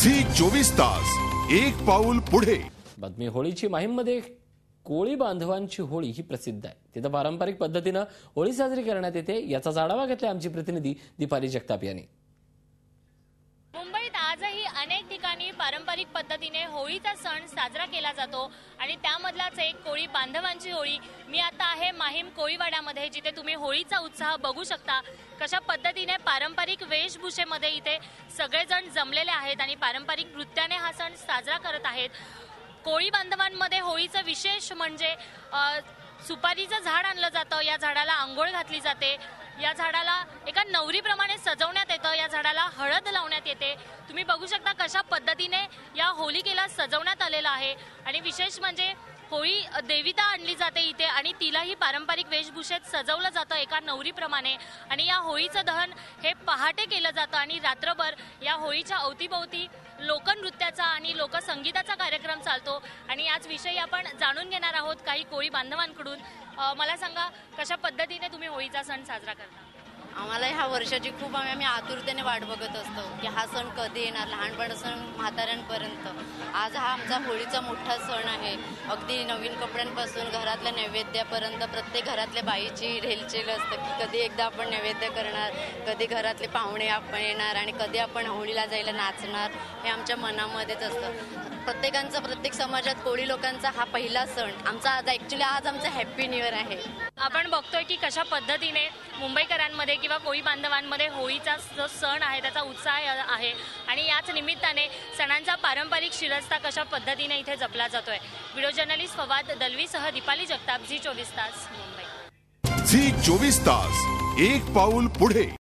Zee 24 तास एक पाऊल पुढे। बातमी होळीची माहीममध्ये कोळी बांधवांची होळी ही प्रसिद्ध आहे। तिथे पारंपरिक पद्धतीने होळी साजरी करण्यात येते। याचा आढावा घेतला आमची प्रतिनिधी दीपाली जगताप यांनी। मुंबईत आजही अनेक ठिकाणी पारंपरिक पद्धतीने होळीचा सण साजरा केला जातो आणि त्यामधलाच एक कोळी बांधवांची होळी। मी आता आहे माहीम कोळीवाड्यामध्ये, जिथे तुम्ही होळीचा उत्साह बघू शकता। कशा पद्धतीने पारंपरिक वेशभूषेमध्ये इथे सगळेजण जमलेले आहेत आणि पारंपरिक नृत्याने हा सण साजरा करत आहेत। कोळी बांधवांमध्ये होळीचं विशेष म्हणजे सुपारीचं झाड आणलं जातं, या झाडाला आंघोळ घातली जाते, या झाडाला एका नवरीप्रमाणे सजवण्यात येतं, या झाडाला हळद लावण्यात येते। तुम्ही बघू शकता कशा पद्धतीने या होलिकेला सजवण्यात आलेलं आहे। आणि विशेष म्हणजे होळी देविता आणली जाते इथे आणि तिलाही पारंपरिक वेशभूषेत सजवलं जातं एका नवरीप्रमाणे। आणि या होळीचं दहन हे पहाटे केलं जातं आणि रात्रभर या होळीच्या अवतीभोवती लोकनृत्याचा आणि लोकसंगीताचा कार्यक्रम चालतो। आणि याच विषयी आपण जाणून घेणार आहोत काही कोळी बांधवांकडून। मला सांगा, कशा पद्धतीने तुम्ही होळीचा सण साजरा करता? आम्हाला ह्या वर्षाची खूप आम्ही आतुरतेने वाट बघत असतो की हा सण कधी येणार, लहानपणापासून म्हाताऱ्यांपर्यंत। आज हा आमचा होळीचा मोठा सण आहे। अगदी नवीन कपड्यांपासून घरातल्या नैवेद्यापर्यंत प्रत्येक घरातल्या बाईची रेलचेल असतं की कधी एकदा आपण नैवेद्य करणार, कधी घरातले पाहुणे आपण येणार आणि कधी आपण होळीला जायला नाचणार, हे आमच्या मनामध्येच असतं। प्रत्येकांचा, प्रत्येक समाजात कोळी लोकांचा हा पहिला सण आमचा आज आज आमचा हॅपी न्यू इयर आहे। आपण बघतोय की कशा पद्धतीने मुंबईकरांमध्ये किंवा कोळी बांधवांमध्ये होळीचा जो सण आहे त्याचा उत्साह आहे आणि याच निमित्ताने सणांचा पारंपरिक शिरस्ता कशा पद्धतीने इथे जपला जातोय। व्हिडिओ जर्नलिस्ट फवाद दलवीसह दीपाली जगताप, झी 24 तास मुंबई। झी 24 तास एक पाऊल पुढे।